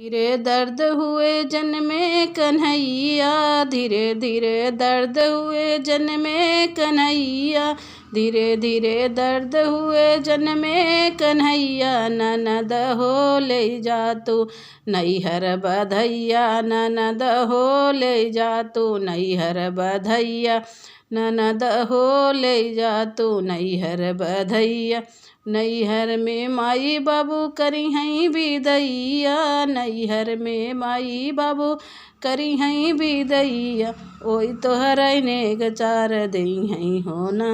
धीरे दर्द हुए जन्मे कन्हैया, धीरे धीरे दर्द हुए जन्मे कन्हैया, धीरे धीरे दर्द हुए जन्मे कन्हैया। ननद हो ले जा तू नैहर बधैया, ननद हो ले जा तू नैहर बधैया, ननद हो ले जा तू नैहर बधैया। नैहर में माई बाबू करी हैं बिदैया, नैहर में माई बाबू करी हैं बिदैया। ओई तोहर नेग चार दई हैं होना,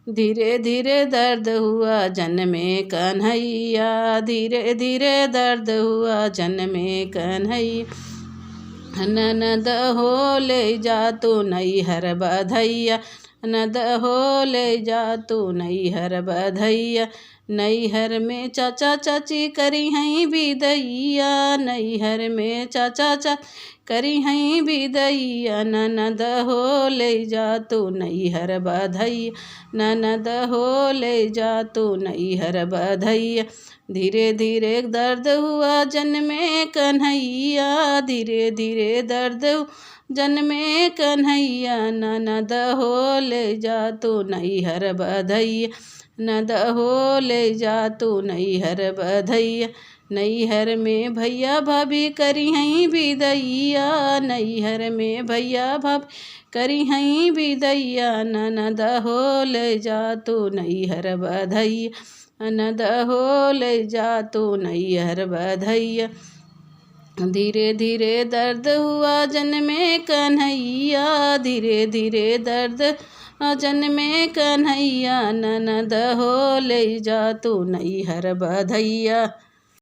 धीरे धीरे दर्द हुआ जन्मे कन्हैया, धीरे धीरे दर्द हुआ जन्मे कन्हैया। ननद हो ले जा तू नैहर बधैया, ननद हो ले जा तू नैहर बधैया। नैहर में चाचा चाची करी हैं बिदैया, नैहर में चाचा चाची करी हैं बिदैया। ननद हो ले जा तू नैहर बधैया, ननद हो ले जा तू नैहर बधैया। धीरे धीरे दर्द हुआ जन्मे कन्हैया, धीरे धीरे दर्द जन्मे कन्हैया। ननद हो ले जा तू नैहर बधैया, ननद हो ले जा तू नैहर बधैया। नैहर में भैया भाभी करी हैं बिदैया, नैहर में भैया भाभी करी हैं बिदैया। ननद हो ले जा तू नैहर बधैया, ननद हो ले जा तू नैहर बधैया। धीरे धीरे दर्द हुआ जन्मे कन्हैया, धीरे धीरे दर्द जन्मे कन्हैया। ननद हो ले जा तू नैहर बधैया।